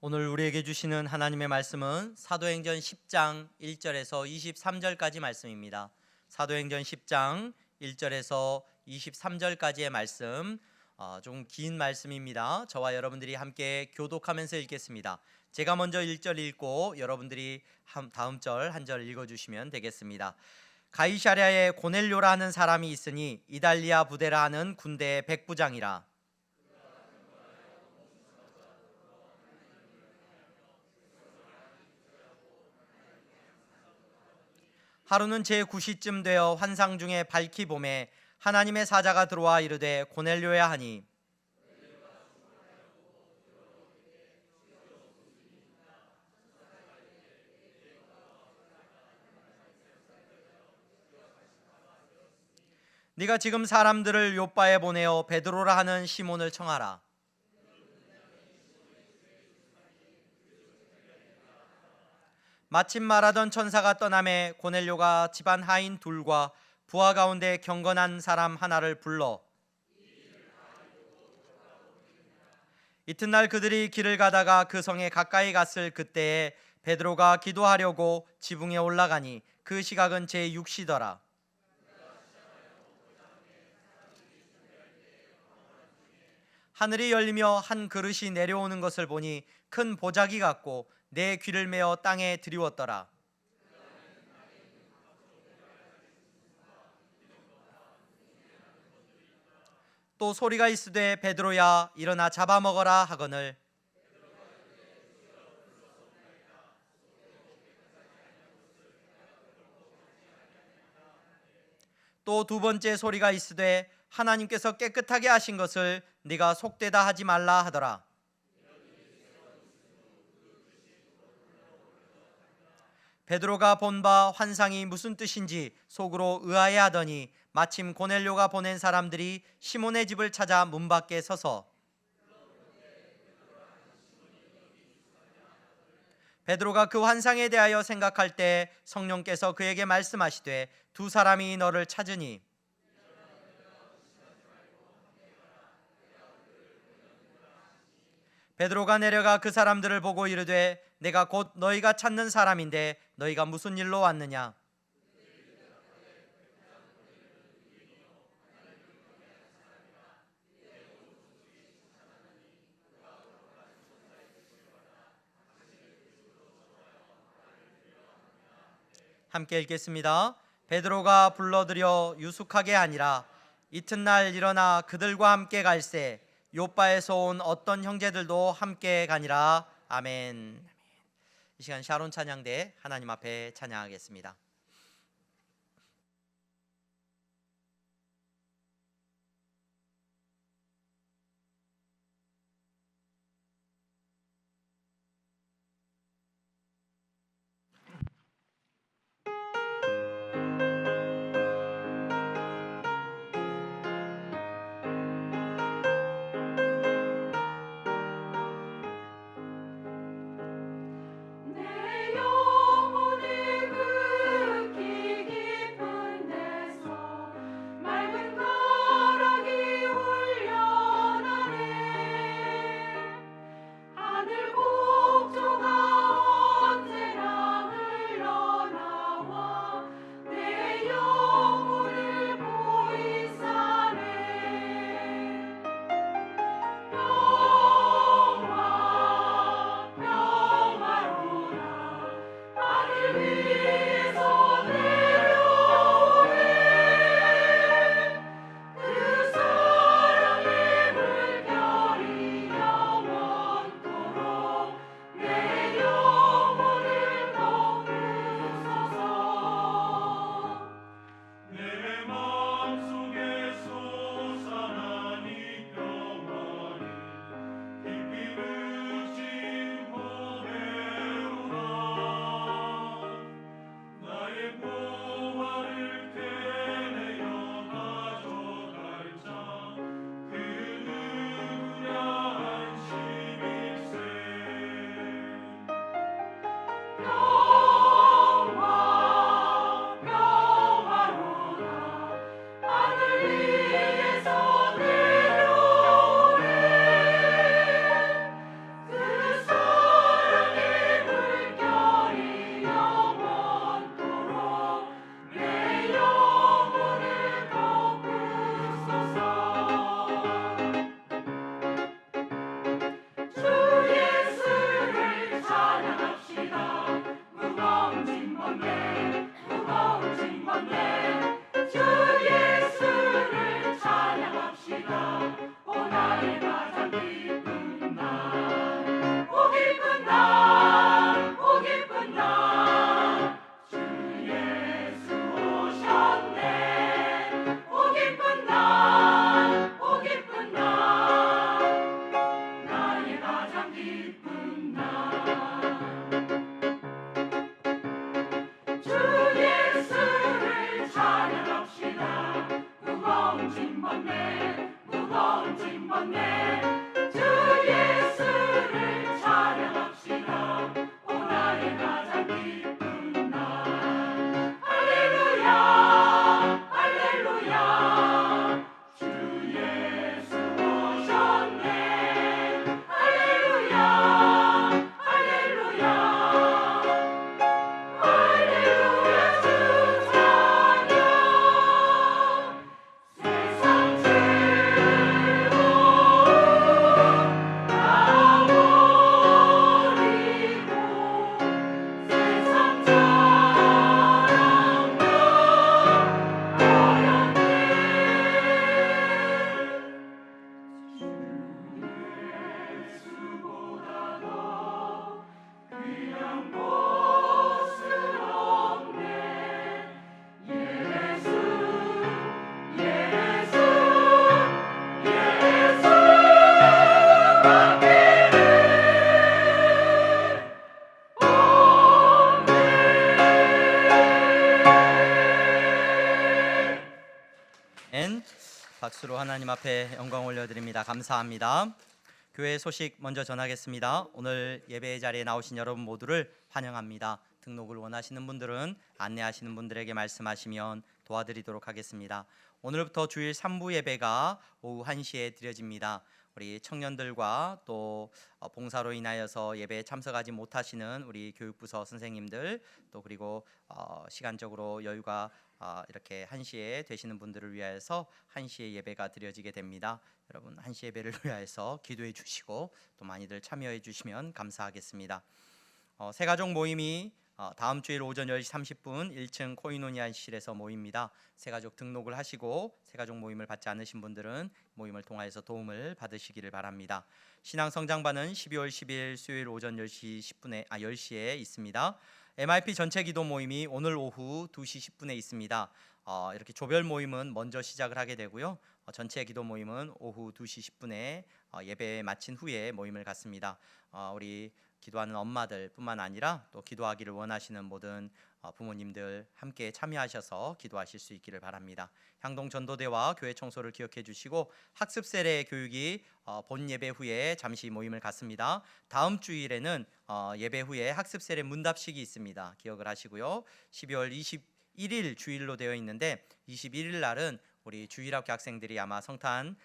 오늘 우리에게 주시는 하나님의 말씀은 사도행전 10장 1절에서 23절까지 말씀입니다. 사도행전 10장 1절에서 23절까지의 말씀, 좀 긴 말씀입니다. 저와 여러분들이 함께 교독하면서 읽겠습니다. 제가 먼저 1절 읽고 여러분들이 다음 절 한 절 읽어주시면 되겠습니다. 가이사랴에 고넬료라 하는 사람이 있으니 이달리아 부대라 하는 군대의 백부장이라. 하루는 제9시쯤 되어 환상 중에 밝히 봄에 하나님의 사자가 들어와 이르되 고넬료야 하니, 네가 지금 사람들을 요바에 보내어 베드로라 하는 시몬을 청하라. 마침 말하던 천사가 떠나매 고넬료가 집안 하인 둘과 부하 가운데 경건한 사람 하나를 불러 이튿날 그들이 길을 가다가 그 성에 가까이 갔을 그때에 베드로가 기도하려고 지붕에 올라가니 그 시각은 제6시더라. 하늘이 열리며 한 그릇이 내려오는 것을 보니 큰 보자기 같고 내 귀를 메어 땅에 드리웠더라. 또 소리가 있으되 베드로야 일어나 잡아먹어라 하거늘 또 두 번째 소리가 있으되 하나님께서 깨끗하게 하신 것을 네가 속되다 하지 말라 하더라. 베드로가 본 바 환상이 무슨 뜻인지 속으로 의아해하더니 마침 고넬료가 보낸 사람들이 시몬의 집을 찾아 문 밖에 서서 베드로가 그 환상에 대하여 생각할 때 성령께서 그에게 말씀하시되 두 사람이 너를 찾으니 베드로가 내려가 그 사람들을 보고 이르되 내가 곧 너희가 찾는 사람인데 너희가 무슨 일로 왔느냐. 함께 읽겠습니다. 베드로가 불러들여 유숙하게 아니라 이튿날 일어나 그들과 함께 갈새 요바에서 온 어떤 형제들도 함께 가니라. 아멘. 이 시간 샤론 찬양대 하나님 앞에 찬양하겠습니다. 내 영혼의 박수로 하나님 앞에 영광 올려드립니다. 감사합니다. 교회 소식 먼저 전하겠습니다. 오늘 예배의 자리에 나오신 여러분 모두를 환영합니다. 등록을 원하시는 분들은 안내하시는 분들에게 말씀하시면 도와드리도록 하겠습니다. 오늘부터 주일 3부 예배가 오후 1시에 드려집니다. 우리 청년들과 또 봉사로 인하여서 예배에 참석하지 못하시는 우리 교육부서 선생님들 또 그리고 시간적으로 여유가 이렇게 1시에 되시는 분들을 위하여서 1시에 예배가 드려지게 됩니다. 여러분 1시 예배를 위하여서 기도해 주시고 또 많이들 참여해 주시면 감사하겠습니다. 새가족 모임이 다음 주일 오전 10시 30분 1층 코이노니아실에서 모입니다. 새가족 등록을 하시고 새가족 모임을 받지 않으신 분들은 모임을 통하여서 도움을 받으시기를 바랍니다. 신앙성장반은 12월 10일 수요일 오전 10시에 있습니다. MIP 전체 기도 모임이 오늘 오후 2시 10분에 있습니다. 이렇게 조별 모임은 먼저 시작을 하게 되고요. 전체 기도 모임은 오후 2시 10분에 예배 마친 후에 모임을 갖습니다. 우리 기도하는 엄마들 뿐만 아니라 또 기도하기를 원하시는 모든 부모님들 함께 참여하셔서 기도하실 수 있기를 바랍니다. 향동 전도대와 교회 청소를 기억해 주시고 학습 세례 교육이 본 예배 후에 잠시 모임을 갖습니다. 다음 주일에는 예배 후에 학습 세례 문답식이 있습니다. 기억을 하시고요. 12월 21일 주일로 되어 있는데 21일 날은 우리 주일학교 학생들이 아마 성탄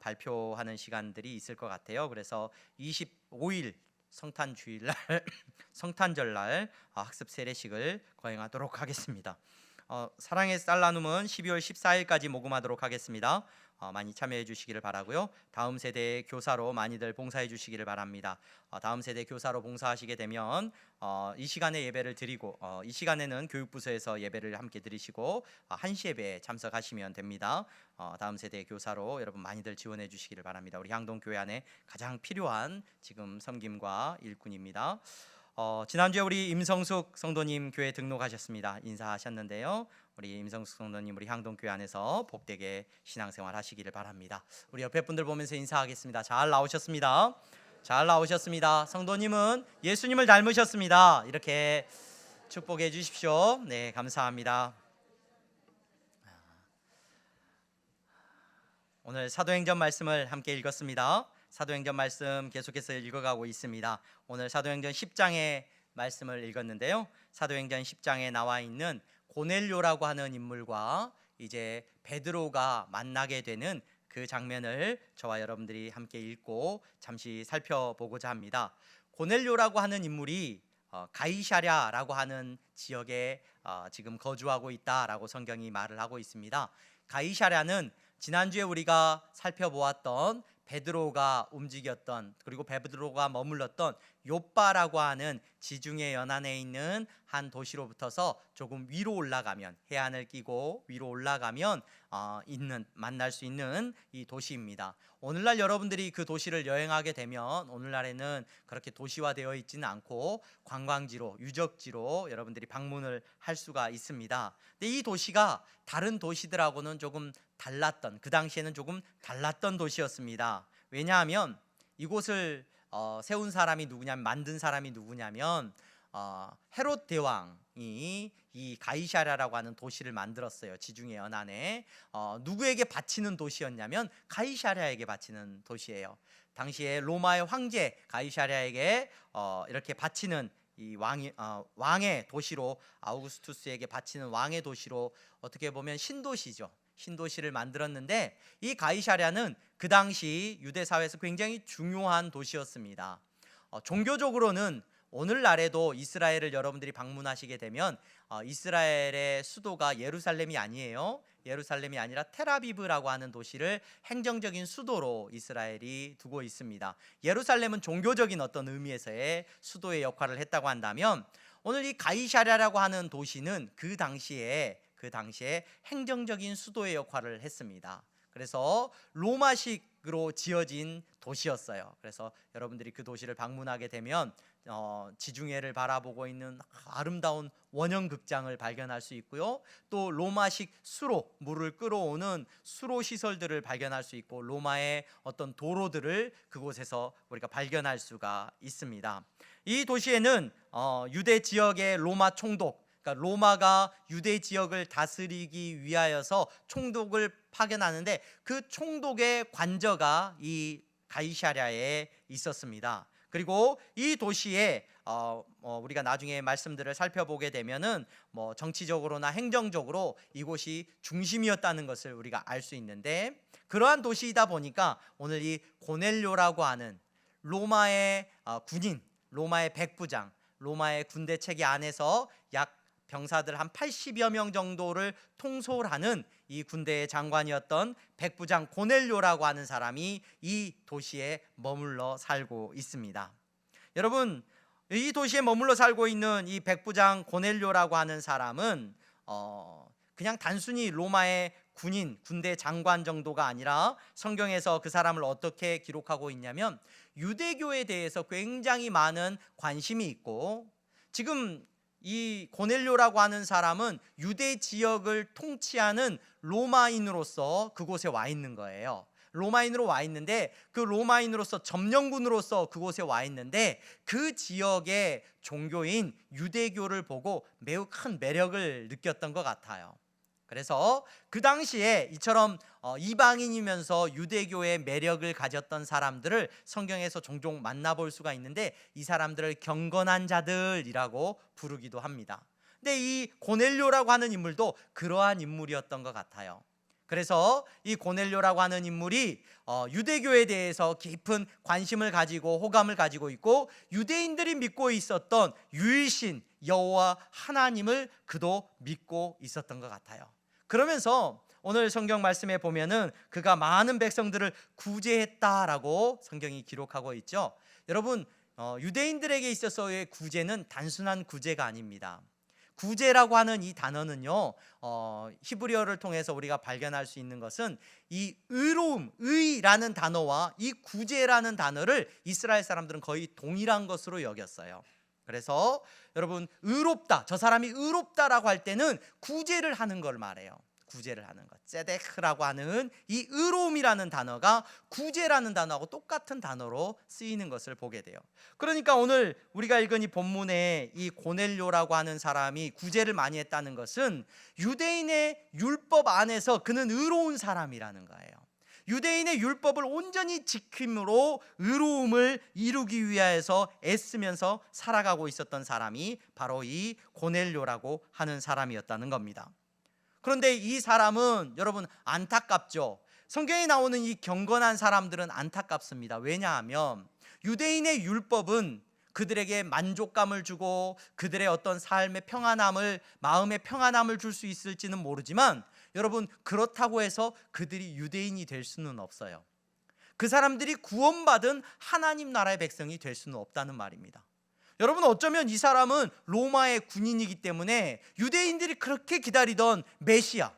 발표하는 시간들이 있을 것 같아요. 그래서 25일 성탄 주일날 성탄절날 학습 세례식을 거행하도록 하겠습니다. 사랑의 쌀 나눔은 12월 14일까지 모금하도록 하겠습니다. 많이 참여해 주시기를 바라고요. 다음 세대의 교사로 많이들 봉사해 주시기를 바랍니다. 다음 세대 교사로 봉사하시게 되면 이 시간에 예배를 드리고 이 시간에는 교육부서에서 예배를 함께 드리시고 1시 예배에 참석하시면 됩니다. 다음 세대의 교사로 여러분 많이들 지원해 주시기를 바랍니다. 우리 향동교회 안에 가장 필요한 지금 섬김과 일꾼입니다. 지난주에 우리 임성숙 성도님 교회 등록하셨습니다. 인사하셨는데요. 우리 임성숙 성도님 우리 향동교회 안에서 복되게 신앙생활 하시기를 바랍니다. 우리 옆에 분들 보면서 인사하겠습니다. 잘 나오셨습니다. 잘 나오셨습니다. 성도님은 예수님을 닮으셨습니다. 이렇게 축복해 주십시오. 네, 감사합니다. 오늘 사도행전 말씀을 함께 읽었습니다. 사도행전 말씀 계속해서 읽어가고 있습니다. 오늘 사도행전 10장의 말씀을 읽었는데요. 사도행전 10장에 나와 있는 고넬료라고 하는 인물과 이제 베드로가 만나게 되는 그 장면을 저와 여러분들이 함께 읽고 잠시 살펴보고자 합니다. 고넬료라고 하는 인물이 가이사랴라고 하는 지역에 지금 거주하고 있다라고 성경이 말을 하고 있습니다. 가이사랴는 지난주에 우리가 살펴보았던 베드로가 움직였던 그리고 베드로가 머물렀던 요빠라고 하는 지중해 연안에 있는 한 도시로부터서 조금 위로 올라가면 해안을 끼고 위로 올라가면 만날 수 있는 이 도시입니다. 오늘날 여러분들이 그 도시를 여행하게 되면 오늘날에는 그렇게 도시화되어 있지는 않고 관광지로 유적지로 여러분들이 방문을 할 수가 있습니다. 근데 이 도시가 다른 도시들하고는 조금 달랐던 그 당시에는 조금 달랐던 도시였습니다. 왜냐하면 이곳을 세운 사람이 누구냐면, 만든 사람이 누구냐면 헤롯 대왕이 이 가이사랴라고 하는 도시를 만들었어요. 지중해 연안에. 누구에게 바치는 도시였냐면 가이사랴에게 바치는 도시예요. 당시에 로마의 황제 가이사랴에게 이렇게 바치는 이 왕의 도시로, 아우구스투스에게 바치는 왕의 도시로 어떻게 보면 신도시죠. 신도시를 만들었는데, 이 가이사랴는 그 당시 유대 사회에서 굉장히 중요한 도시였습니다. 종교적으로는 오늘날에도 이스라엘을 여러분들이 방문하시게 되면 이스라엘의 수도가 예루살렘이 아니에요. 예루살렘이 아니라 텔아비브라고 하는 도시를 행정적인 수도로 이스라엘이 두고 있습니다. 예루살렘은 종교적인 어떤 의미에서의 수도의 역할을 했다고 한다면, 오늘 이 가이사랴라고 하는 도시는 그 당시에 행정적인 수도의 역할을 했습니다. 그래서 로마식으로 지어진 도시였어요. 그래서 여러분들이 그 도시를 방문하게 되면 지중해를 바라보고 있는 아름다운 원형극장을 발견할 수 있고요, 또 로마식 수로, 물을 끌어오는 수로 시설들을 발견할 수 있고, 로마의 어떤 도로들을 그곳에서 우리가 발견할 수가 있습니다. 이 도시에는 유대 지역의 로마 총독, 그러니까 로마가 유대 지역을 다스리기 위하여서 총독을 파견하는데, 그 총독의 관저가 이 가이사랴에 있었습니다. 그리고 이 도시에 우리가 나중에 말씀들을 살펴보게 되면은 정치적으로나 행정적으로 이곳이 중심이었다는 것을 우리가 알 수 있는데, 그러한 도시이다 보니까 오늘 이 고넬료라고 하는 로마의 군인, 로마의 백부장, 로마의 군대 체계 안에서 약 병사들 한 80여 명 정도를 통솔하는 이 군대의 장관이었던 백부장 고넬료라고 하는 사람이 이 도시에 머물러 살고 있습니다. 여러분, 이 도시에 머물러 살고 있는 이 백부장 고넬료라고 하는 사람은 그냥 단순히 로마의 군인, 군대 장관 정도가 아니라, 성경에서 그 사람을 어떻게 기록하고 있냐면 유대교에 대해서 굉장히 많은 관심이 있고, 지금 이 고넬료라고 하는 사람은 유대 지역을 통치하는 로마인으로서 그곳에 와 있는 거예요. 로마인으로 와 있는데, 그 로마인으로서 점령군으로서 그곳에 와 있는데, 그 지역의 종교인 유대교를 보고 매우 큰 매력을 느꼈던 것 같아요. 그래서 그 당시에 이처럼 이방인이면서 유대교의 매력을 가졌던 사람들을 성경에서 종종 만나볼 수가 있는데, 이 사람들을 경건한 자들이라고 부르기도 합니다. 근데 이 고넬료라고 하는 인물도 그러한 인물이었던 것 같아요. 그래서 이 고넬료라고 하는 인물이 유대교에 대해서 깊은 관심을 가지고 호감을 가지고 있고, 유대인들이 믿고 있었던 유일신 여호와 하나님을 그도 믿고 있었던 것 같아요. 그러면서 오늘 성경 말씀에 보면은 그가 많은 백성들을 구제했다라고 성경이 기록하고 있죠. 여러분, 유대인들에게 있어서의 구제는 단순한 구제가 아닙니다. 구제라고 하는 이 단어는요, 히브리어를 통해서 우리가 발견할 수 있는 것은 이 의로움, 의라는 단어와 이 구제라는 단어를 이스라엘 사람들은 거의 동일한 것으로 여겼어요. 그래서 여러분, 의롭다, 저 사람이 의롭다라고 할 때는 구제를 하는 걸 말해요. 구제를 하는 것, ጼ데크라고 하는 이 의로움이라는 단어가 구제라는 단어하고 똑같은 단어로 쓰이는 것을 보게 돼요. 그러니까 오늘 우리가 읽은 이 본문에 이 고넬료라고 하는 사람이 구제를 많이 했다는 것은 유대인의 율법 안에서 그는 의로운 사람이라는 거예요. 유대인의 율법을 온전히 지킴으로 의로움을 이루기 위하여서 애쓰면서 살아가고 있었던 사람이 바로 이 고넬료라고 하는 사람이었다는 겁니다. 그런데 이 사람은 여러분 안타깝죠. 성경에 나오는 이 경건한 사람들은 안타깝습니다. 왜냐하면 유대인의 율법은 그들에게 만족감을 주고 그들의 어떤 삶의 평안함을, 마음의 평안함을 줄 수 있을지는 모르지만, 여러분, 그렇다고 해서 그들이 유대인이 될 수는 없어요. 그 사람들이 구원받은 하나님 나라의 백성이 될 수는 없다는 말입니다. 여러분, 어쩌면 이 사람은 로마의 군인이기 때문에 유대인들이 그렇게 기다리던 메시아,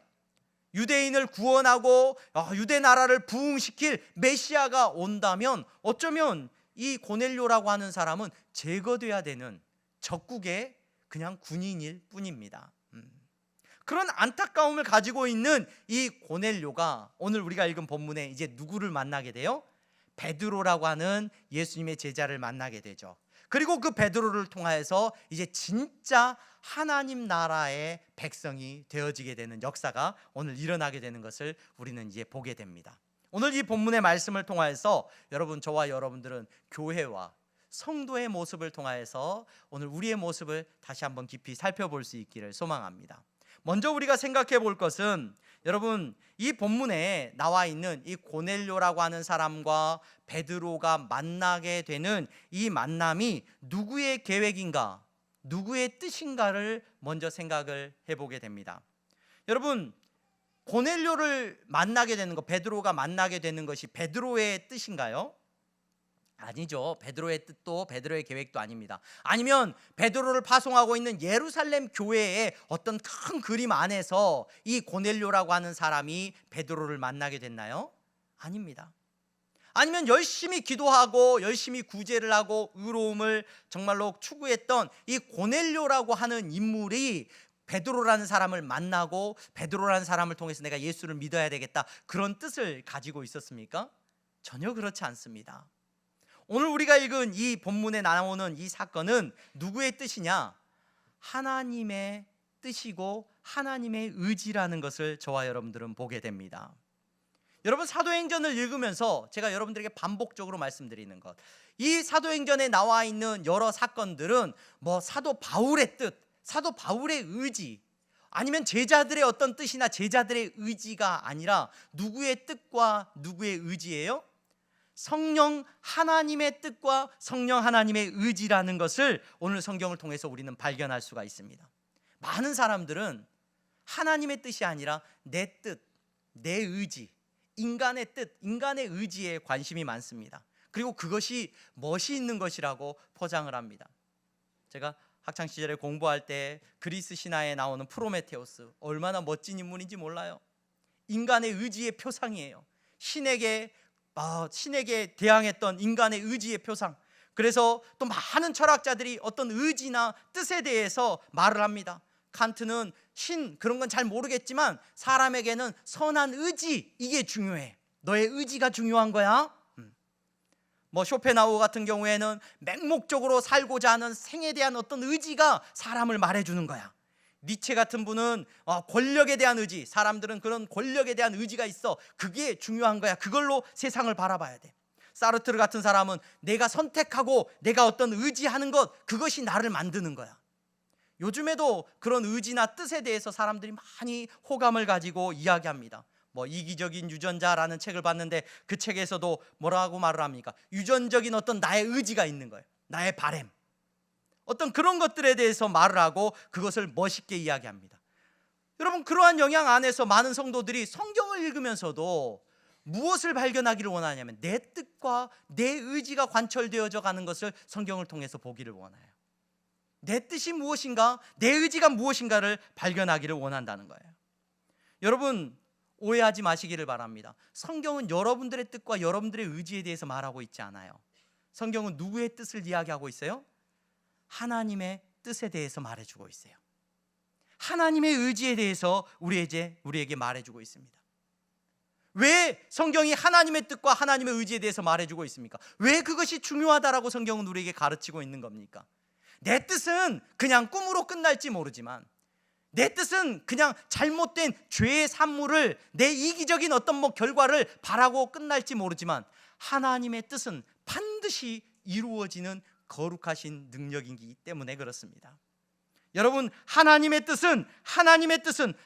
유대인을 구원하고 유대 나라를 부흥시킬 메시아가 온다면 어쩌면 이 고넬료라고 하는 사람은 제거돼야 되는 적국의 그냥 군인일 뿐입니다. 그런 안타까움을 가지고 있는 이 고넬료가 오늘 우리가 읽은 본문에 이제 누구를 만나게 돼요? 베드로라고 하는 예수님의 제자를 만나게 되죠. 그리고 그 베드로를 통하여서 이제 진짜 하나님 나라의 백성이 되어지게 되는 역사가 오늘 일어나게 되는 것을 우리는 이제 보게 됩니다. 오늘 이 본문의 말씀을 통하여서 여러분, 저와 여러분들은 교회와 성도의 모습을 통하여서 오늘 우리의 모습을 다시 한번 깊이 살펴볼 수 있기를 소망합니다. 먼저 우리가 생각해 볼 것은, 여러분, 이 본문에 나와 있는 이 고넬료라고 하는 사람과 베드로가 만나게 되는 이 만남이 누구의 계획인가, 누구의 뜻인가를 먼저 생각을 해보게 됩니다. 여러분, 고넬료를 만나게 되는 것, 베드로가 만나게 되는 것이 베드로의 뜻인가요? 아니죠. 베드로의 뜻도 베드로의 계획도 아닙니다. 아니면 베드로를 파송하고 있는 예루살렘 교회의 어떤 큰 그림 안에서 이 고넬료라고 하는 사람이 베드로를 만나게 됐나요? 아닙니다. 아니면 열심히 기도하고 열심히 구제를 하고 의로움을 정말로 추구했던 이 고넬료라고 하는 인물이 베드로라는 사람을 만나고 베드로라는 사람을 통해서 내가 예수를 믿어야 되겠다, 그런 뜻을 가지고 있었습니까? 전혀 그렇지 않습니다. 오늘 우리가 읽은 이 본문에 나오는 이 사건은 누구의 뜻이냐? 하나님의 뜻이고 하나님의 의지라는 것을 저와 여러분들은 보게 됩니다. 여러분, 사도행전을 읽으면서 제가 여러분들에게 반복적으로 말씀드리는 것, 이 사도행전에 나와 있는 여러 사건들은 뭐 사도 바울의 뜻, 사도 바울의 의지, 아니면 제자들의 어떤 뜻이나 제자들의 의지가 아니라 누구의 뜻과 누구의 의지예요? 성령 하나님의 뜻과 성령 하나님의 의지라는 것을 오늘 성경을 통해서 우리는 발견할 수가 있습니다. 많은 사람들은 하나님의 뜻이 아니라 내 뜻, 내 의지, 인간의 뜻, 인간의 의지에 관심이 많습니다. 그리고 그것이 멋이 있는 것이라고 포장을 합니다. 제가 학창시절에 공부할 때 그리스 신화에 나오는 프로메테우스, 얼마나 멋진 인물인지 몰라요. 인간의 의지의 표상이에요. 신에게 대항했던 인간의 의지의 표상. 그래서 또 많은 철학자들이 어떤 의지나 뜻에 대해서 말을 합니다. 칸트는 신, 그런 건 잘 모르겠지만 사람에게는 선한 의지, 이게 중요해. 너의 의지가 중요한 거야. 뭐 쇼펜하우어 같은 경우에는 맹목적으로 살고자 하는 생에 대한 어떤 의지가 사람을 말해주는 거야. 니체 같은 분은 권력에 대한 의지, 사람들은 그런 권력에 대한 의지가 있어, 그게 중요한 거야. 그걸로 세상을 바라봐야 돼. 사르트르 같은 사람은 내가 선택하고 내가 어떤 의지하는 것, 그것이 나를 만드는 거야. 요즘에도 그런 의지나 뜻에 대해서 사람들이 많이 호감을 가지고 이야기합니다. 뭐 이기적인 유전자라는 책을 봤는데 그 책에서도 뭐라고 말을 합니까? 유전적인 어떤 나의 의지가 있는 거예요. 나의 바램, 어떤 그런 것들에 대해서 말을 하고 그것을 멋있게 이야기합니다. 여러분, 그러한 영향 안에서 많은 성도들이 성경을 읽으면서도 무엇을 발견하기를 원하냐면 내 뜻과 내 의지가 관철되어져 가는 것을 성경을 통해서 보기를 원해요. 내 뜻이 무엇인가, 내 의지가 무엇인가를 발견하기를 원한다는 거예요. 여러분, 오해하지 마시기를 바랍니다. 성경은 여러분들의 뜻과 여러분들의 의지에 대해서 말하고 있지 않아요. 성경은 누구의 뜻을 이야기하고 있어요? 하나님의 뜻에 대해서 말해주고 있어요. 하나님의 의지에 대해서 우리에게 말해주고 있습니다. 왜 성경이 하나님의 뜻과 하나님의 의지에 대해서 말해주고 있습니까? 왜 그것이 중요하다라고 성경은 우리에게 가르치고 있는 겁니까? 내 뜻은 그냥 꿈으로 끝날지 모르지만, 내 뜻은 그냥 잘못된 죄의 산물을, 내 이기적인 어떤 결과를 바라고 끝날지 모르지만, 하나님의 뜻은 반드시 이루어지는 거룩하신 능력이기 때문에 그렇습니다. 여러분, 하나님의 뜻은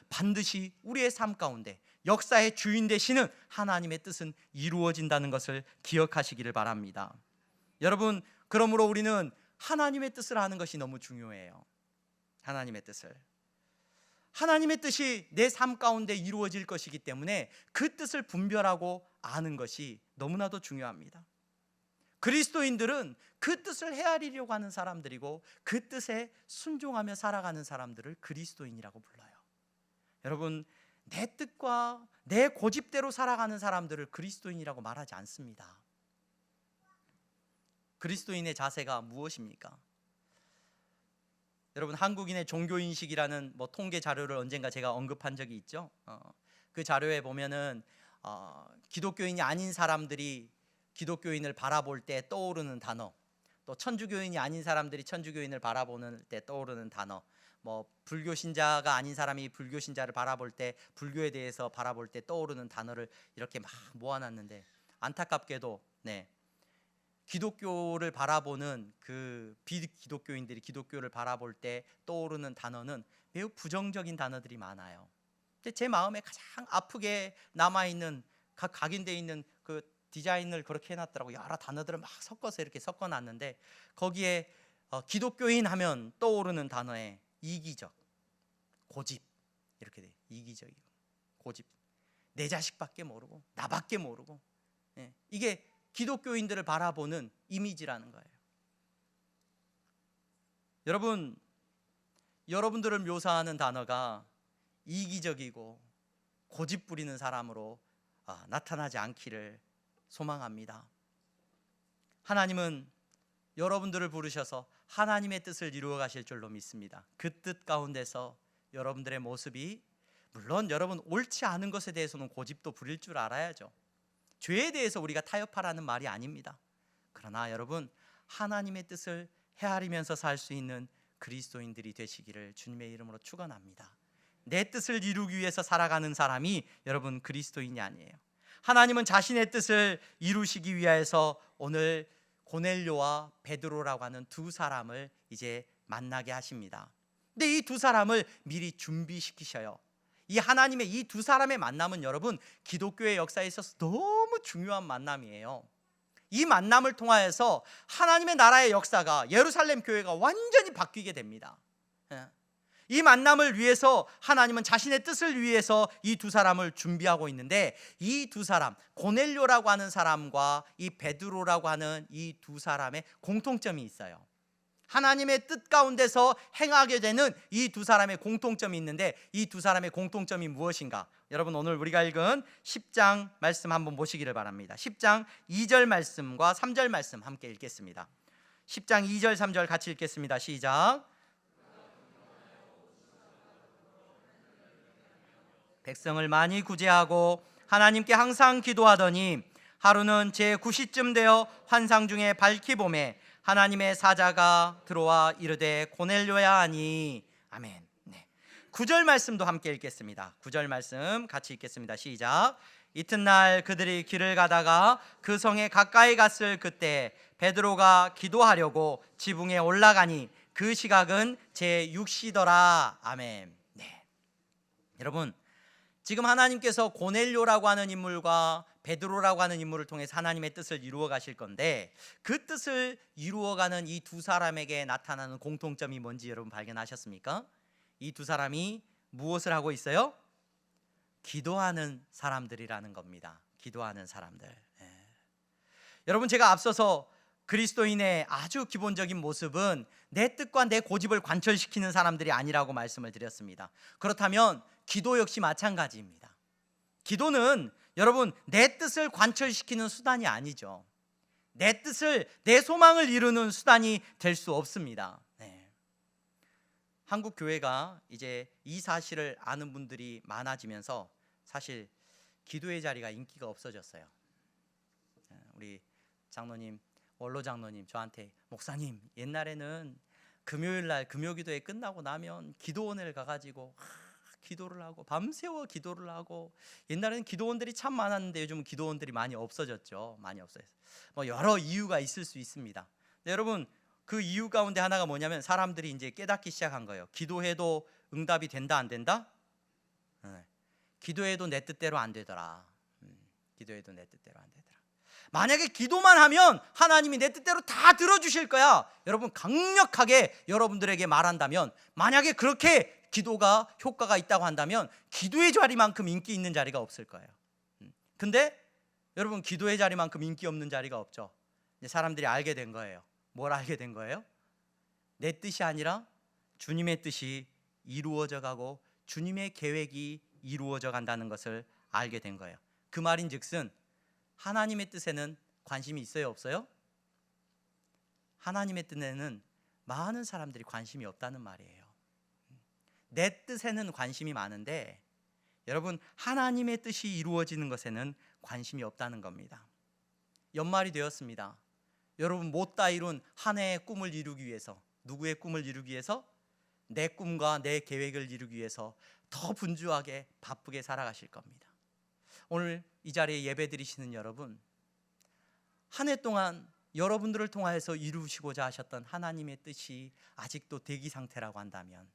반드시 우리의 삶 가운데 역사의 주인 되시는 하나님의 뜻은 이루어진다는 것을 기억하시기를 바랍니다. 여러분, 그러므로 우리는 하나님의 뜻을 아는 것이 너무 중요해요. 하나님의 뜻이 내 삶 가운데 이루어질 것이기 때문에 그 뜻을 분별하고 아는 것이 너무나도 중요합니다. 그리스도인들은 그 뜻을 헤아리려고 하는 사람들이고 그 뜻에 순종하며 살아가는 사람들을 그리스도인이라고 불러요. 여러분, 내 뜻과 내 고집대로 살아가는 사람들을 그리스도인이라고 말하지 않습니다. 그리스도인의 자세가 무엇입니까? 여러분, 한국인의 종교인식이라는 통계 자료를 언젠가 제가 언급한 적이 있죠. 그 자료에 보면은 기독교인이 아닌 사람들이 기독교인을 바라볼 때 떠오르는 단어, 또 천주교인이 아닌 사람들이 천주교인을 바라보는 때 떠오르는 단어, 뭐 불교 신자가 아닌 사람이 불교 신자를 바라볼 때 불교에 대해서 바라볼 때 떠오르는 단어를 이렇게 막 모아놨는데, 안타깝게도 기독교를 바라보는 그 비기독교인들이 기독교를 바라볼 때 떠오르는 단어는 매우 부정적인 단어들이 많아요. 근데 제 마음에 가장 아프게 남아있는, 각인되어 있는 그 디자인을 그렇게 해놨더라고요. 여러 단어들을 막 섞어서 이렇게 섞어놨는데, 거기에 기독교인 하면 떠오르는 단어에 이기적, 고집, 이렇게 돼. 이기적이고 고집, 내 자식밖에 모르고 나밖에 모르고, 이게 기독교인들을 바라보는 이미지라는 거예요. 여러분들을 묘사하는 단어가 이기적이고 고집 부리는 사람으로 나타나지 않기를 소망합니다. 하나님은 여러분들을 부르셔서 하나님의 뜻을 이루어 가실 줄로 믿습니다. 그 뜻 가운데서 여러분들의 모습이, 물론 여러분 옳지 않은 것에 대해서는 고집도 부릴 줄 알아야죠. 죄에 대해서 우리가 타협하라는 말이 아닙니다. 그러나 여러분, 하나님의 뜻을 헤아리면서 살 수 있는 그리스도인들이 되시기를 주님의 이름으로 축원합니다. 내 뜻을 이루기 위해서 살아가는 사람이 여러분 그리스도인이 아니에요. 하나님은 자신의 뜻을 이루시기 위해서 오늘 고넬료와 베드로라고 하는 두 사람을 이제 만나게 하십니다. 근데 이 두 사람을 미리 준비시키셔요. 이 하나님의 이 두 사람의 만남은 여러분 기독교의 역사에 있어서 너무 중요한 만남이에요. 이 만남을 통하여서 하나님의 나라의 역사가, 예루살렘 교회가 완전히 바뀌게 됩니다. 이 만남을 위해서 하나님은 자신의 뜻을 위해서 이 두 사람을 준비하고 있는데, 이 두 사람, 고넬료라고 하는 사람과 이 베드로라고 하는 이 두 사람의 공통점이 있어요. 하나님의 뜻 가운데서 행하게 되는 이 두 사람의 공통점이 있는데, 이 두 사람의 공통점이 무엇인가? 여러분, 오늘 우리가 읽은 10장 말씀 한번 보시기를 바랍니다. 10장 2절 말씀과 3절 말씀 함께 읽겠습니다. 10장 2절 3절 같이 읽겠습니다. 시작. 백성을 많이 구제하고 하나님께 항상 기도하더니, 하루는 제9시쯤 되어 환상 중에 밝히 보매 하나님의 사자가 들어와 이르되 고넬료야 하니. 아멘. 9절 말씀도 함께 읽겠습니다. 9절 말씀 같이 읽겠습니다. 시작. 이튿날 그들이 길을 가다가 그 성에 가까이 갔을 그때 베드로가 기도하려고 지붕에 올라가니 그 시각은 제6시더라. 아멘. 여러분, 지금 하나님께서 고넬료라고 하는 인물과 베드로라고 하는 인물을 통해서 하나님의 뜻을 이루어 가실 건데, 그 뜻을 이루어가는 이 두 사람에게 나타나는 공통점이 뭔지 여러분 발견하셨습니까? 이 두 사람이 무엇을 하고 있어요? 기도하는 사람들이라는 겁니다. 기도하는 사람들. 여러분, 제가 앞서서 그리스도인의 아주 기본적인 모습은 내 뜻과 내 고집을 관철시키는 사람들이 아니라고 말씀을 드렸습니다. 그렇다면 기도 역시 마찬가지입니다. 기도는 여러분 내 뜻을 관철시키는 수단이 아니죠. 내 뜻을, 내 소망을 이루는 수단이 될 수 없습니다. 한국 교회가 이제 이 사실을 아는 분들이 많아지면서 사실 기도의 자리가 인기가 없어졌어요. 우리 장로님, 원로 장로님 저한테, 목사님, 옛날에는 금요일 날 금요기도회 끝나고 나면 기도원을 가가지고 기도를 하고 밤새워 기도를 하고, 옛날에는 기도원들이 참 많았는데 요즘은 기도원들이 많이 없어졌죠. 많이 없어졌어요. 뭐 여러 이유가 있을 수 있습니다. 근데 여러분, 그 이유 가운데 하나가 뭐냐면 사람들이 이제 깨닫기 시작한 거예요. 기도해도 응답이 된다 안 된다? 기도해도 내 뜻대로 안 되더라. 기도해도 내 뜻대로 안 되더라. 만약에 기도만 하면 하나님이 내 뜻대로 다 들어주실 거야. 여러분, 강력하게 여러분들에게 말한다면, 만약에 그렇게 기도가 효과가 있다고 한다면 기도의 자리만큼 인기 있는 자리가 없을 거예요. 근데 여러분, 기도의 자리만큼 인기 없는 자리가 없죠. 사람들이 알게 된 거예요. 뭘 알게 된 거예요? 내 뜻이 아니라 주님의 뜻이 이루어져 가고 주님의 계획이 이루어져 간다는 것을 알게 된 거예요. 그 말인즉슨 하나님의 뜻에는 관심이 있어요, 없어요? 하나님의 뜻에는 많은 사람들이 관심이 없다는 말이에요. 내 뜻에는 관심이 많은데 여러분, 하나님의 뜻이 이루어지는 것에는 관심이 없다는 겁니다. 연말이 되었습니다. 여러분 못다 이룬 한 해의 꿈을 이루기 위해서, 누구의 꿈을 이루기 위해서? 내 꿈과 내 계획을 이루기 위해서 더 분주하게 바쁘게 살아가실 겁니다. 오늘 이 자리에 예배 드리시는 여러분, 한 해 동안 여러분들을 통하여서 이루시고자 하셨던 하나님의 뜻이 아직도 대기 상태라고 한다면,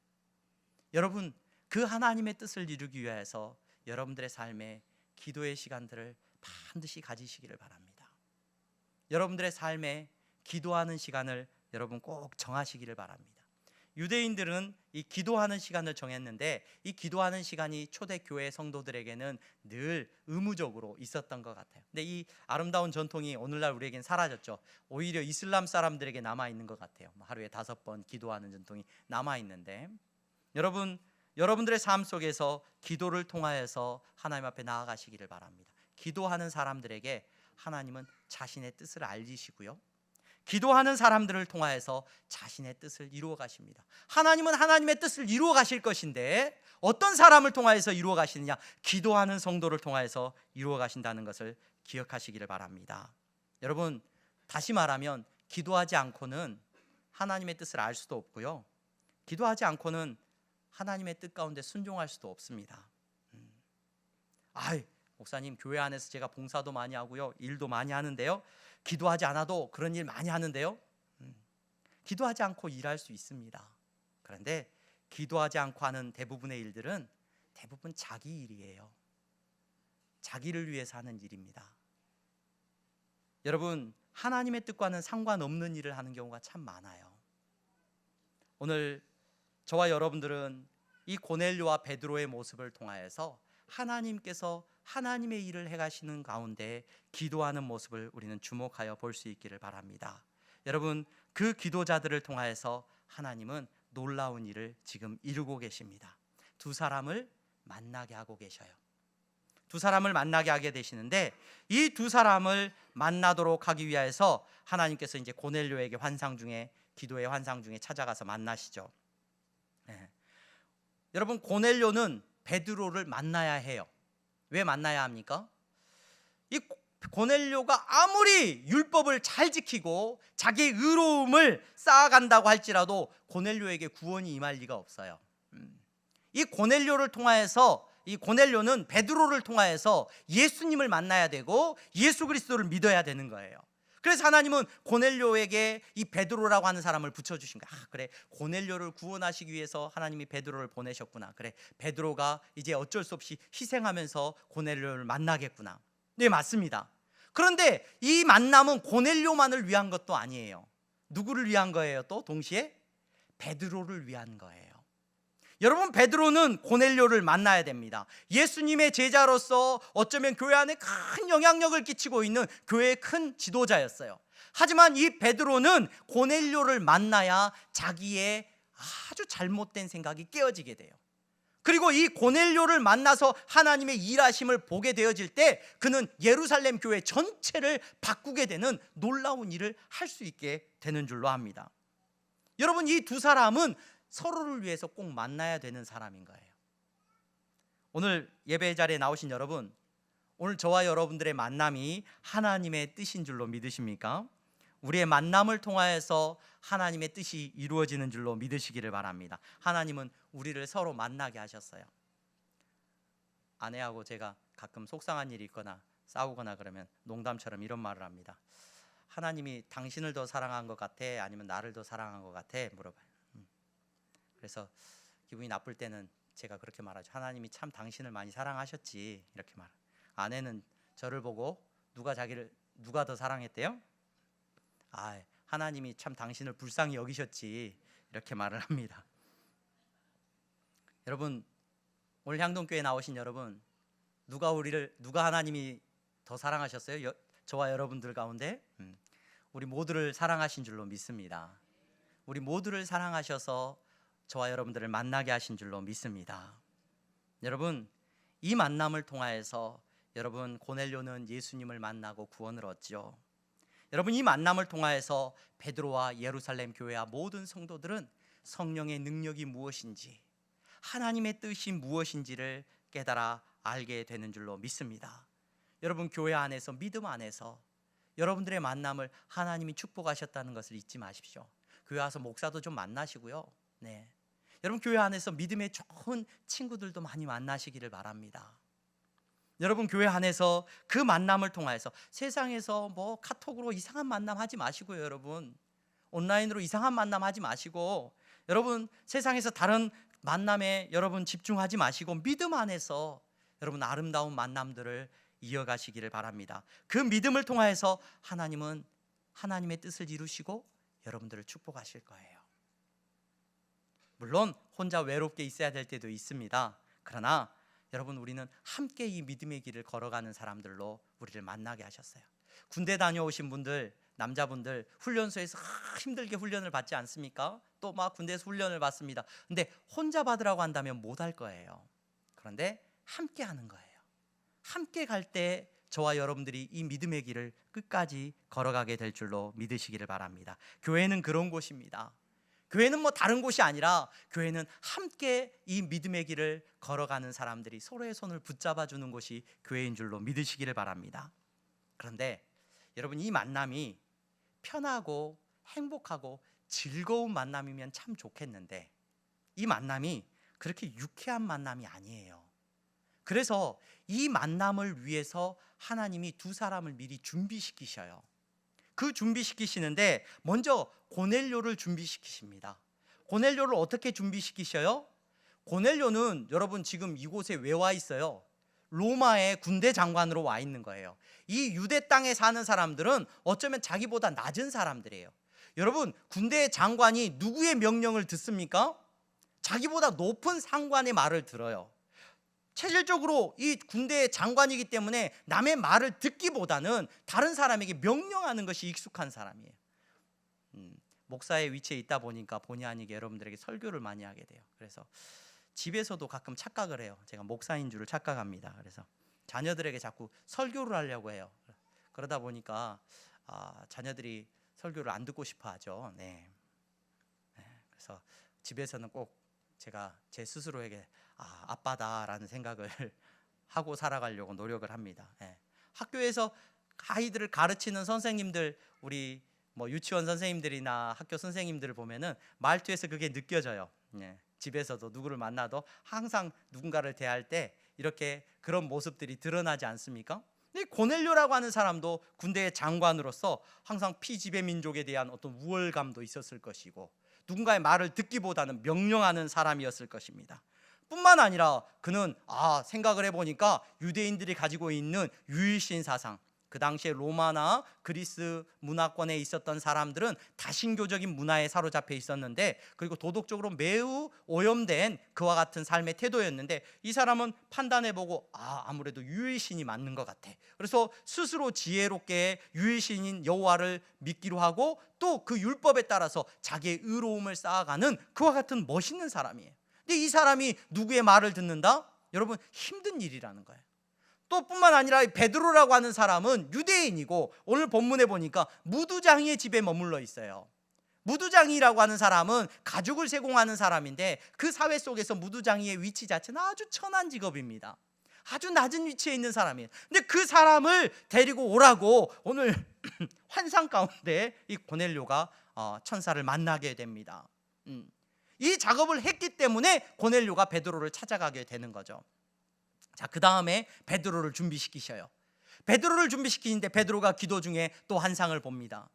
여러분 그 하나님의 뜻을 이루기 위해서 여러분들의 삶에 기도의 시간들을 반드시 가지시기를 바랍니다. 여러분들의 삶에 기도하는 시간을 여러분 꼭 정하시기를 바랍니다. 유대인들은 이 기도하는 시간을 정했는데, 이 기도하는 시간이 초대교회 성도들에게는 늘 의무적으로 있었던 것 같아요. 근데 이 아름다운 전통이 오늘날 우리에겐 사라졌죠. 오히려 이슬람 사람들에게 남아있는 것 같아요. 하루에 5번 기도하는 전통이 남아있는데, 여러분들의 삶 속에서 기도를 통하여서 하나님 앞에 나아가시기를 바랍니다. 기도하는 사람들에게 하나님은 자신의 뜻을 알리시고요, 기도하는 사람들을 통하여서 자신의 뜻을 이루어 가십니다. 하나님은 하나님의 뜻을 이루어 가실 것인데, 어떤 사람을 통하여서 이루어 가시느냐? 기도하는 성도를 통하여서 이루어 가신다는 것을 기억하시기를 바랍니다. 여러분, 다시 말하면 기도하지 않고는 하나님의 뜻을 알 수도 없고요, 기도하지 않고는 하나님의 뜻 가운데 순종할 수도 없습니다. 목사님, 교회 안에서 제가 봉사도 많이 하고요, 일도 많이 하는데요, 기도하지 않아도 그런 일 많이 하는데요. 기도하지 않고 일할 수 있습니다. 그런데 기도하지 않고 하는 대부분의 일들은 대부분 자기 일이에요. 자기를 위해서 하는 일입니다. 여러분, 하나님의 뜻과는 상관없는 일을 하는 경우가 참 많아요. 오늘 저와 여러분들은 이 고넬료와 베드로의 모습을 통하여서 하나님께서 하나님의 일을 해가시는 가운데 기도하는 모습을 우리는 주목하여 볼 수 있기를 바랍니다. 여러분, 그 기도자들을 통하여서 하나님은 놀라운 일을 지금 이루고 계십니다. 두 사람을 만나게 하고 계셔요. 두 사람을 만나게 하게 되시는데, 이 두 사람을 만나도록 하기 위해서 하나님께서 이제 고넬료에게 기도의 환상 중에 찾아가서 만나시죠. 여러분, 고넬료는 베드로를 만나야 해요. 왜 만나야 합니까? 이 고넬료가 아무리 율법을 잘 지키고 자기의 의로움을 쌓아간다고 할지라도 고넬료에게 구원이 임할 리가 없어요. 이 고넬료는 베드로를 통하여서 예수님을 만나야 되고 예수 그리스도를 믿어야 되는 거예요. 그래서 하나님은 고넬료에게 이 베드로라고 하는 사람을 붙여주신 거야. 그래, 고넬료를 구원하시기 위해서 하나님이 베드로를 보내셨구나. 그래, 베드로가 이제 어쩔 수 없이 희생하면서 고넬료를 만나겠구나. 네, 맞습니다. 그런데 이 만남은 고넬료만을 위한 것도 아니에요. 누구를 위한 거예요? 또 동시에 베드로를 위한 거예요. 여러분, 베드로는 고넬료를 만나야 됩니다. 예수님의 제자로서 어쩌면 교회 안에 큰 영향력을 끼치고 있는 교회의 큰 지도자였어요. 하지만 이 베드로는 고넬료를 만나야 자기의 아주 잘못된 생각이 깨어지게 돼요. 그리고 이 고넬료를 만나서 하나님의 일하심을 보게 되어질 때 그는 예루살렘 교회 전체를 바꾸게 되는 놀라운 일을 할 수 있게 되는 줄로 압니다. 여러분, 이 두 사람은 서로를 위해서 꼭 만나야 되는 사람인 거예요. 오늘 예배 자리에 나오신 여러분, 오늘 저와 여러분들의 만남이 하나님의 뜻인 줄로 믿으십니까? 우리의 만남을 통하여서 하나님의 뜻이 이루어지는 줄로 믿으시기를 바랍니다. 하나님은 우리를 서로 만나게 하셨어요. 아내하고 제가 가끔 속상한 일이 있거나 싸우거나 그러면 농담처럼 이런 말을 합니다. 하나님이 당신을 더 사랑한 것 같아? 아니면 나를 더 사랑한 것 같아? 물어봐요. 그래서 기분이 나쁠 때는 제가 그렇게 말하죠. 하나님이 참 당신을 많이 사랑하셨지, 이렇게 말. 아내는 저를 보고 누가 더 사랑했대요? 하나님이 참 당신을 불쌍히 여기셨지, 이렇게 말을 합니다. 여러분, 오늘 향동교회 나오신 여러분, 누가 하나님이 더 사랑하셨어요? 저와 여러분들 가운데? 우리 모두를 사랑하신 줄로 믿습니다. 우리 모두를 사랑하셔서 저와 여러분들을 만나게 하신 줄로 믿습니다. 여러분, 이 만남을 통하여서 여러분, 고넬료는 예수님을 만나고 구원을 얻죠. 여러분, 이 만남을 통하여서 베드로와 예루살렘 교회와 모든 성도들은 성령의 능력이 무엇인지, 하나님의 뜻이 무엇인지를 깨달아 알게 되는 줄로 믿습니다. 여러분, 교회 안에서, 믿음 안에서 여러분들의 만남을 하나님이 축복하셨다는 것을 잊지 마십시오. 교회 와서 목사도 좀 만나시고요. 네. 여러분 교회 안에서 믿음의 좋은 친구들도 많이 만나시기를 바랍니다. 여러분 교회 안에서 그 만남을 통하여서 세상에서 뭐 카톡으로 이상한 만남 하지 마시고요. 여러분 온라인으로 이상한 만남 하지 마시고, 여러분 세상에서 다른 만남에 여러분 집중하지 마시고 믿음 안에서 여러분 아름다운 만남들을 이어가시기를 바랍니다. 그 믿음을 통하여서 하나님은 하나님의 뜻을 이루시고 여러분들을 축복하실 거예요. 물론 혼자 외롭게 있어야 될 때도 있습니다. 그러나 여러분 우리는 함께 이 믿음의 길을 걸어가는 사람들로 우리를 만나게 하셨어요. 군대 다녀오신 분들, 남자분들 훈련소에서 힘들게 훈련을 받지 않습니까? 또 막 군대에서 훈련을 받습니다. 근데 혼자 받으라고 한다면 못 할 거예요. 그런데 함께 하는 거예요. 함께 갈 때 저와 여러분들이 이 믿음의 길을 끝까지 걸어가게 될 줄로 믿으시기를 바랍니다. 교회는 그런 곳입니다. 교회는 뭐 다른 곳이 아니라 교회는 함께 이 믿음의 길을 걸어가는 사람들이 서로의 손을 붙잡아 주는 곳이 교회인 줄로 믿으시기를 바랍니다. 그런데 여러분 이 만남이 편하고 행복하고 즐거운 만남이면 참 좋겠는데 이 만남이 그렇게 유쾌한 만남이 아니에요. 그래서 이 만남을 위해서 하나님이 두 사람을 미리 준비시키셔요. 그 준비시키시는데 먼저 고넬료를 준비시키십니다. 고넬료를 어떻게 준비시키셔요? 고넬료는 여러분 지금 이곳에 왜 와 있어요? 로마의 군대 장관으로 와 있는 거예요. 이 유대 땅에 사는 사람들은 어쩌면 자기보다 낮은 사람들이에요. 여러분 군대 장관이 누구의 명령을 듣습니까? 자기보다 높은 상관의 말을 들어요. 체질적으로 이 군대의 장관이기 때문에 남의 말을 듣기보다는 다른 사람에게 명령하는 것이 익숙한 사람이에요. 목사의 위치에 있다 보니까 본의 아니게 여러분들에게 설교를 많이 하게 돼요. 그래서 집에서도 가끔 착각을 해요. 제가 목사인 줄을 착각합니다. 그래서 자녀들에게 자꾸 설교를 하려고 해요. 그러다 보니까 자녀들이 설교를 안 듣고 싶어 하죠. 네. 그래서 집에서는 꼭 제가 제 스스로에게 아빠다라는 생각을 하고 살아가려고 노력을 합니다. 학교에서 아이들을 가르치는 선생님들, 우리 뭐 유치원 선생님들이나 학교 선생님들을 보면은 말투에서 그게 느껴져요. 집에서도 누구를 만나도 항상 누군가를 대할 때 이렇게 그런 모습들이 드러나지 않습니까? 고넬료라고 하는 사람도 군대의 장관으로서 항상 피지배 민족에 대한 어떤 우월감도 있었을 것이고 누군가의 말을 듣기보다는 명령하는 사람이었을 것입니다. 뿐만 아니라 그는 생각을 해보니까 유대인들이 가지고 있는 유일신 사상, 그 당시에 로마나 그리스 문화권에 있었던 사람들은 다신교적인 문화에 사로잡혀 있었는데, 그리고 도덕적으로 매우 오염된 그와 같은 삶의 태도였는데, 이 사람은 판단해보고 아무래도 유일신이 맞는 것 같아. 그래서 스스로 지혜롭게 유일신인 여호와를 믿기로 하고 또 그 율법에 따라서 자기의 의로움을 쌓아가는 그와 같은 멋있는 사람이에요. 근데 이 사람이 누구의 말을 듣는다? 여러분 힘든 일이라는 거예요. 또 뿐만 아니라 베드로라고 하는 사람은 유대인이고 오늘 본문에 보니까 무두장이의 집에 머물러 있어요. 무두장이라고 하는 사람은 가죽을 세공하는 사람인데 그 사회 속에서 무두장이의 위치 자체는 아주 천한 직업입니다. 아주 낮은 위치에 있는 사람이에요. 근데 그 사람을 데리고 오라고 오늘 환상 가운데 이 고넬료가 천사를 만나게 됩니다. 이 작업을 했기 때문에 고넬료가 베드로를 찾아가게 되는 거죠. 자, 그 다음에 베드로를 준비시키셔요. 베드로를 준비시키는데 베드로가 기도 중에 또 환상을 봅니다.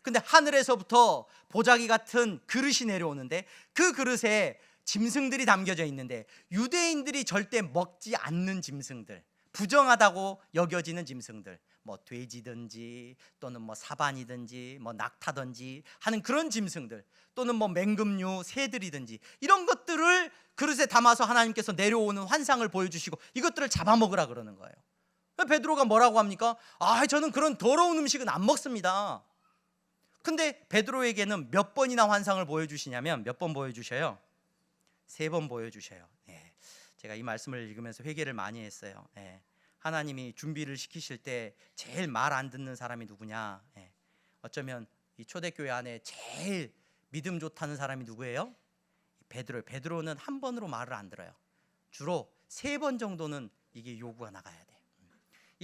근데 하늘에서부터 보자기 같은 그릇이 내려오는데 그 그릇에 짐승들이 담겨져 있는데 유대인들이 절대 먹지 않는 짐승들, 부정하다고 여겨지는 짐승들, 뭐 돼지든지 또는 뭐 사반이든지 뭐 낙타든지 하는 그런 짐승들, 또는 뭐 맹금류 새들이든지 이런 것들을 그릇에 담아서 하나님께서 내려오는 환상을 보여주시고 이것들을 잡아먹으라 그러는 거예요. 베드로가 뭐라고 합니까? 저는 그런 더러운 음식은 안 먹습니다. 근데 베드로에게는 몇 번이나 환상을 보여주시냐면 몇 번 보여주셔요? 3번 보여주셔요. 제가 이 말씀을 읽으면서 회개를 많이 했어요. 하나님이 준비를 시키실 때 제일 말 안 듣는 사람이 누구냐? 어쩌면 이 초대교회 안에 제일 믿음 좋다는 사람이 누구예요? 베드로예요. 베드로는 한 번으로 말을 안 들어요. 주로 3번 정도는 이게 요구가 나가야 돼.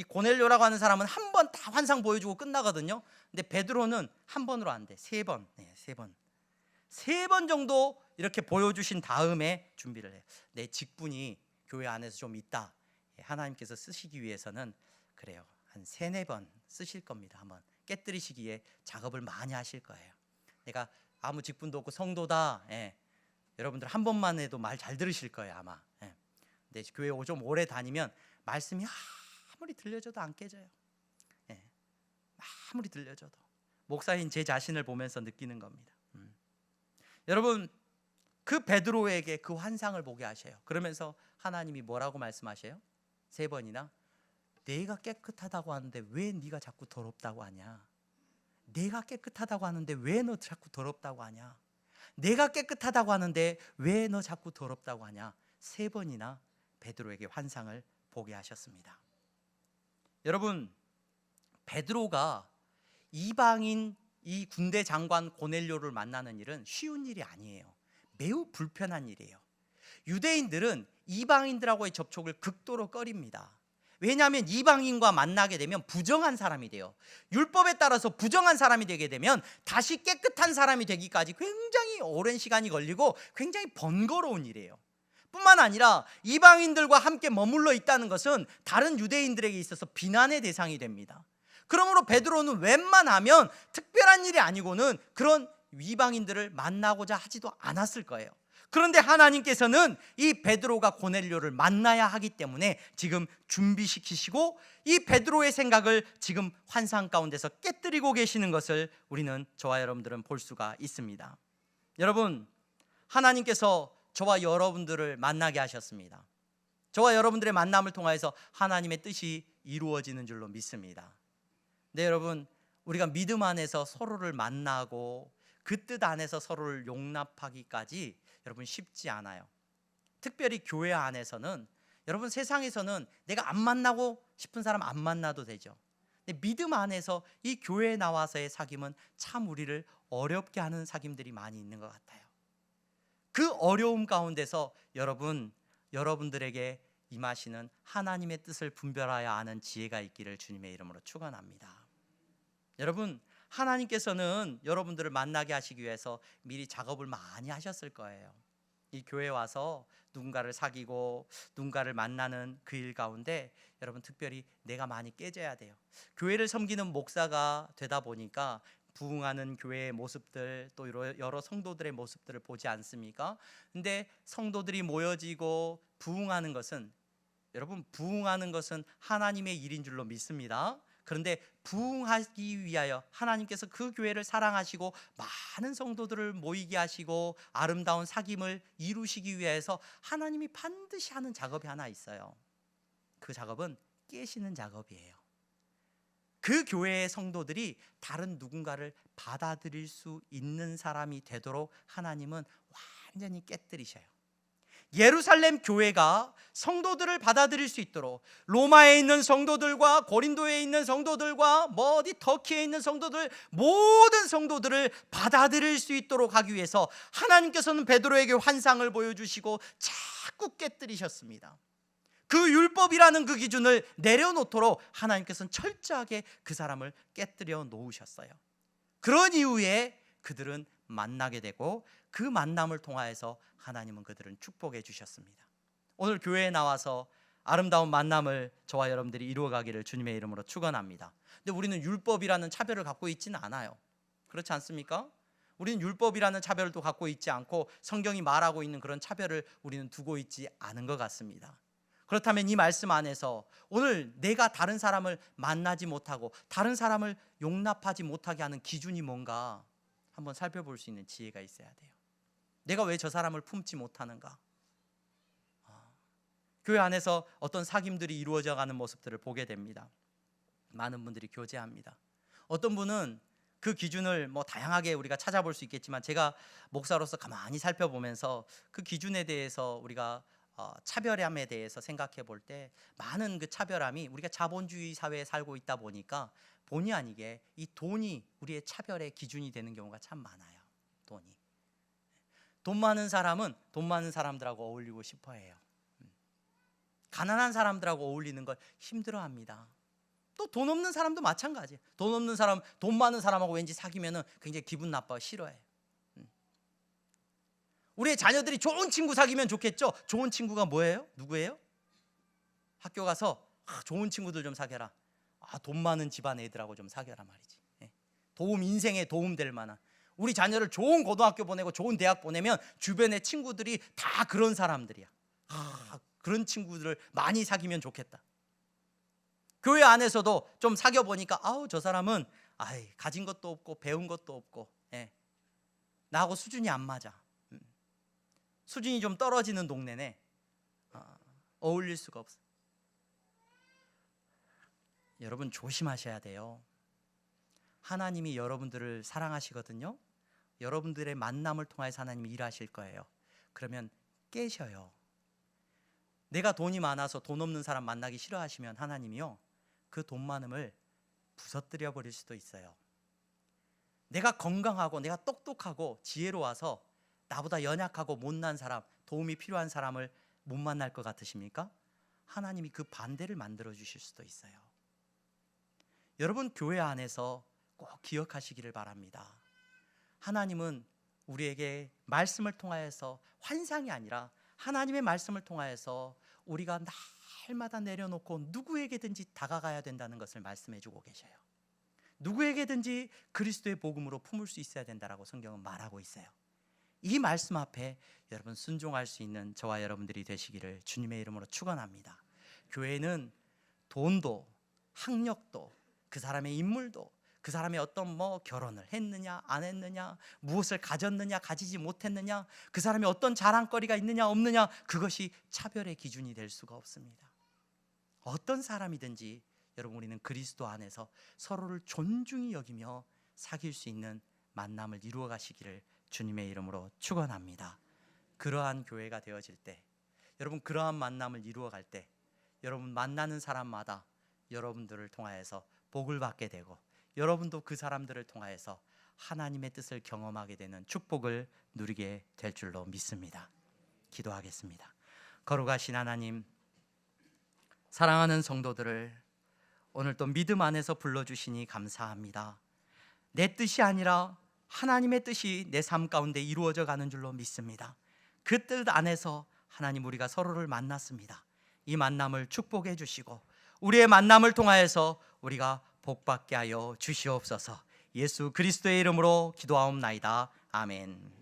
이 고넬료라고 하는 사람은 한 번 다 환상 보여주고 끝나거든요. 근데 베드로는 한 번으로 안 돼. 세 번. 세 번 정도 이렇게 보여주신 다음에 준비를 해요. 내 직분이 교회 안에서 좀 있다. 하나님께서 쓰시기 위해서는 그래요. 한 세네 번 쓰실 겁니다. 한번 깨뜨리시기에 작업을 많이 하실 거예요. 내가 아무 직분도 없고 성도다. 여러분들 한 번만 해도 말 잘 들으실 거예요, 아마. 근데 교회 좀 오래 다니면 말씀이 아무리 들려줘도 안 깨져요. 아무리 들려줘도 목사인 제 자신을 보면서 느끼는 겁니다. 여러분, 그 베드로에게 그 환상을 보게 하셔요. 그러면서 하나님이 뭐라고 말씀하셔요? 세 번이나 내가 깨끗하다고 하는데 왜 네가 자꾸 더럽다고 하냐? 내가 깨끗하다고 하는데 왜 너 자꾸 더럽다고 하냐? 내가 깨끗하다고 하는데 왜 너 자꾸 더럽다고 하냐? 세 번이나 베드로에게 환상을 보게 하셨습니다. 여러분, 베드로가 이방인 이 군대 장관 고넬료를 만나는 일은 쉬운 일이 아니에요. 매우 불편한 일이에요. 유대인들은 이방인들하고의 접촉을 극도로 꺼립니다. 왜냐하면 이방인과 만나게 되면 부정한 사람이 돼요. 율법에 따라서 부정한 사람이 되게 되면 다시 깨끗한 사람이 되기까지 굉장히 오랜 시간이 걸리고 굉장히 번거로운 일이에요. 뿐만 아니라 이방인들과 함께 머물러 있다는 것은 다른 유대인들에게 있어서 비난의 대상이 됩니다. 그러므로 베드로는 웬만하면 특별한 일이 아니고는 그런 이방인들을 만나고자 하지도 않았을 거예요. 그런데 하나님께서는 이 베드로가 고넬료를 만나야 하기 때문에 지금 준비시키시고 이 베드로의 생각을 지금 환상 가운데서 깨뜨리고 계시는 것을 우리는 저와 여러분들은 볼 수가 있습니다. 여러분, 하나님께서 저와 여러분들을 만나게 하셨습니다. 저와 여러분들의 만남을 통하여서 하나님의 뜻이 이루어지는 줄로 믿습니다. 네, 여러분, 우리가 믿음 안에서 서로를 만나고 그 뜻 안에서 서로를 용납하기까지 여러분 쉽지 않아요. 특별히 교회 안에서는 여러분, 세상에서는 내가 안 만나고 싶은 사람 안 만나도 되죠. 근데 믿음 안에서 이 교회에 나와서의 사귐은 참 우리를 어렵게 하는 사귐들이 많이 있는 것 같아요. 그 어려움 가운데서 여러분들에게 임하시는 하나님의 뜻을 분별하여 아는 지혜가 있기를 주님의 이름으로 축원합니다. 여러분, 하나님께서는 여러분들을 만나게 하시기 위해서 미리 작업을 많이 하셨을 거예요. 이 교회에 와서 누군가를 사귀고 누군가를 만나는 그 일 가운데 여러분, 특별히 내가 많이 깨져야 돼요. 교회를 섬기는 목사가 되다 보니까 부흥하는 교회의 모습들, 또 여러 성도들의 모습들을 보지 않습니까? 근데 성도들이 모여지고 부흥하는 것은, 여러분, 부흥하는 것은 하나님의 일인 줄로 믿습니다. 그런데 부흥하기 위하여 하나님께서 그 교회를 사랑하시고 많은 성도들을 모이게 하시고 아름다운 사귐을 이루시기 위해서 하나님이 반드시 하는 작업이 하나 있어요. 그 작업은 깨시는 작업이에요. 그 교회의 성도들이 다른 누군가를 받아들일 수 있는 사람이 되도록 하나님은 완전히 깨뜨리셔요. 예루살렘 교회가 성도들을 받아들일 수 있도록 로마에 있는 성도들과 고린도에 있는 성도들과 어디 터키에 있는 성도들, 모든 성도들을 받아들일 수 있도록 하기 위해서 하나님께서는 베드로에게 환상을 보여주시고 자꾸 깨뜨리셨습니다. 그 율법이라는 그 기준을 내려놓도록 하나님께서는 철저하게 그 사람을 깨뜨려 놓으셨어요. 그런 이후에 그들은 만나게 되고 그 만남을 통하여서 하나님은 그들은 축복해 주셨습니다. 오늘 교회에 나와서 아름다운 만남을 저와 여러분들이 이루어가기를 주님의 이름으로 축원합니다. 근데 우리는 율법이라는 차별을 갖고 있지는 않아요. 그렇지 않습니까? 우리는 율법이라는 차별도 갖고 있지 않고 성경이 말하고 있는 그런 차별을 우리는 두고 있지 않은 것 같습니다. 그렇다면 이 말씀 안에서 오늘 내가 다른 사람을 만나지 못하고 다른 사람을 용납하지 못하게 하는 기준이 뭔가 한번 살펴볼 수 있는 지혜가 있어야 돼요. 내가 왜 저 사람을 품지 못하는가? 교회 안에서 어떤 사귐들이 이루어져 가는 모습들을 보게 됩니다. 많은 분들이 교제합니다. 어떤 분은 그 기준을 다양하게 우리가 찾아볼 수 있겠지만 제가 목사로서 가만히 살펴보면서 그 기준에 대해서 우리가 차별함에 대해서 생각해 볼 때 많은 그 차별함이 우리가 자본주의 사회에 살고 있다 보니까 본의 아니게 이 돈이 우리의 차별의 기준이 되는 경우가 참 많아요. 돈 많은 사람은 돈 많은 사람들하고 어울리고 싶어 해요. 가난한 사람들하고 어울리는 걸 힘들어합니다. 또 돈 없는 사람도 마찬가지예요. 돈 없는 사람, 돈 많은 사람하고 왠지 사귀면은 굉장히 기분 나빠, 싫어해. 우리의 자녀들이 좋은 친구 사귀면 좋겠죠. 좋은 친구가 뭐예요? 누구예요? 학교 가서 좋은 친구들 좀 사귀라. 돈 많은 집안 애들하고 좀 사귀라 말이지. 인생에 도움 될 만한. 우리 자녀를 좋은 고등학교 보내고 좋은 대학 보내면 주변의 친구들이 다 그런 사람들이야. 그런 친구들을 많이 사귀면 좋겠다. 교회 안에서도 좀 사귀어 보니까 저 사람은 가진 것도 없고 배운 것도 없고 나하고 수준이 안 맞아. 수준이 좀 떨어지는 동네네. 어울릴 수가 없어. 여러분 조심하셔야 돼요. 하나님이 여러분들을 사랑하시거든요. 여러분들의 만남을 통해서 하나님이 일하실 거예요. 그러면 깨셔요. 내가 돈이 많아서 돈 없는 사람 만나기 싫어하시면 하나님이요, 그 돈 많음을 부서뜨려 버릴 수도 있어요. 내가 건강하고 내가 똑똑하고 지혜로워서 나보다 연약하고 못난 사람, 도움이 필요한 사람을 못 만날 것 같으십니까? 하나님이 그 반대를 만들어 주실 수도 있어요. 여러분 교회 안에서 꼭 기억하시기를 바랍니다. 하나님은 우리에게 말씀을 통하여서, 환상이 아니라 하나님의 말씀을 통하여서 우리가 날마다 내려놓고 누구에게든지 다가가야 된다는 것을 말씀해 주고 계셔요. 누구에게든지 그리스도의 복음으로 품을 수 있어야 된다라고 성경은 말하고 있어요. 이 말씀 앞에 여러분 순종할 수 있는 저와 여러분들이 되시기를 주님의 이름으로 축원합니다. 교회는 돈도 학력도 그 사람의 인물도 그 사람이 어떤 결혼을 했느냐 안 했느냐, 무엇을 가졌느냐 가지지 못했느냐, 그 사람이 어떤 자랑거리가 있느냐 없느냐, 그것이 차별의 기준이 될 수가 없습니다. 어떤 사람이든지 여러분 우리는 그리스도 안에서 서로를 존중히 여기며 사귈 수 있는 만남을 이루어 가시기를 주님의 이름으로 축원합니다. 그러한 교회가 되어질 때, 여러분 그러한 만남을 이루어 갈 때 여러분 만나는 사람마다 여러분들을 통하여서 복을 받게 되고 여러분도 그 사람들을 통하여서 하나님의 뜻을 경험하게 되는 축복을 누리게 될 줄로 믿습니다. 기도하겠습니다. 거룩하신 하나님, 사랑하는 성도들을 오늘 또 믿음 안에서 불러주시니 감사합니다. 내 뜻이 아니라 하나님의 뜻이 내 삶 가운데 이루어져 가는 줄로 믿습니다. 그 뜻 안에서 하나님 우리가 서로를 만났습니다. 이 만남을 축복해 주시고 우리의 만남을 통하여서 우리가 복받게 하여 주시옵소서. 예수 그리스도의 이름으로 기도하옵나이다. 아멘.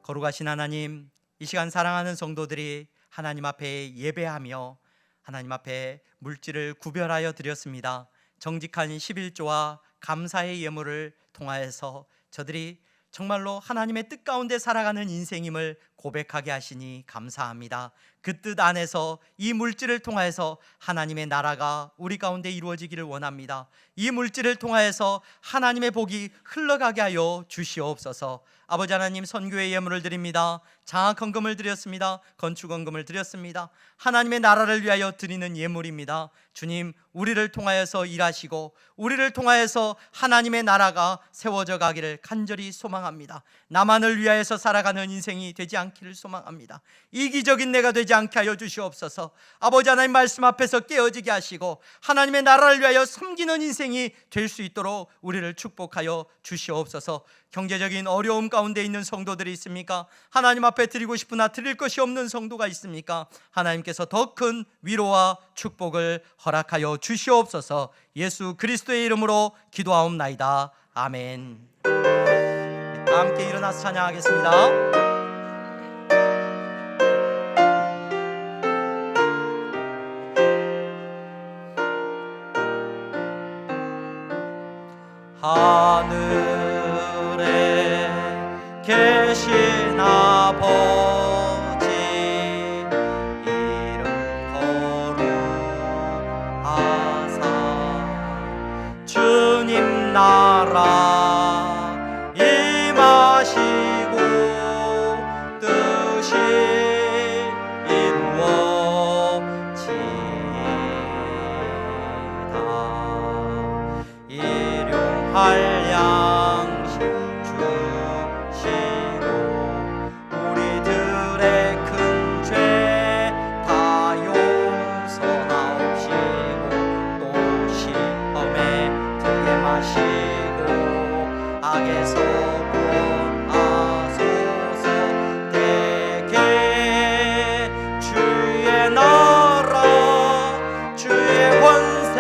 거룩하신 하나님, 이 시간 사랑하는 성도들이 하나님 앞에 예배하며 하나님 앞에 물질을 구별하여 드렸습니다. 정직한 11조와 감사의 예물을 통하여서 저들이 정말로 하나님의 뜻 가운데 살아가는 인생임을 고백하게 하시니 감사합니다. 그 뜻 안에서 이 물질을 통하여서 하나님의 나라가 우리 가운데 이루어지기를 원합니다. 이 물질을 통하여서 하나님의 복이 흘러가게 하여 주시옵소서. 아버지 하나님, 선교의 예물을 드립니다. 장학헌금을 드렸습니다. 건축헌금을 드렸습니다. 하나님의 나라를 위하여 드리는 예물입니다. 주님, 우리를 통하여서 일하시고 우리를 통하여서 하나님의 나라가 세워져 가기를 간절히 소망합니다. 나만을 위하여서 살아가는 인생이 되지 않게 않기를 소망합니다. 이기적인 내가 되지 않게 하여 주시옵소서. 아버지 하나님 말씀 앞에서 깨어지게 하시고 하나님의 나라를 위하여 섬기는 인생이 될 수 있도록 우리를 축복하여 주시옵소서. 경제적인 어려움 가운데 있는 성도들이 있습니까? 하나님 앞에 드리고 싶으나 드릴 것이 없는 성도가 있습니까? 하나님께서 더 큰 위로와 축복을 허락하여 주시옵소서. 예수 그리스도의 이름으로 기도하옵나이다. 아멘. 다 함께 일어나서 찬양하겠습니다. 하늘에 계신 아버지 이름 거룩하사 주님 나라 임하시고 뜻이 이루어지다. 일용할 양식 주시고 우리들의 큰 죄 다 용서하옵시고 또 시험에 들게 마시고 악에서 구원하소서. 대개 주의 나라 주의 권세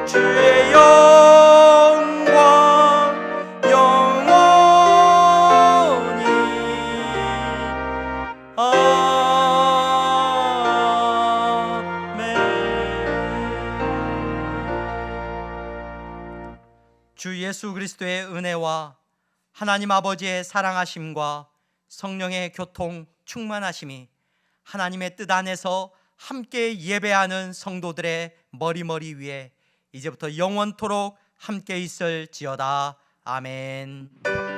주의 영광 영원히 아멘. 주 예수 그리스도의 은혜와 하나님 아버지의 사랑하심과 성령의 교통 충만하심이 하나님의 뜻 안에서 함께 예배하는 성도들의 머리머리 위에 이제부터 영원토록 함께 있을지어다. 아멘.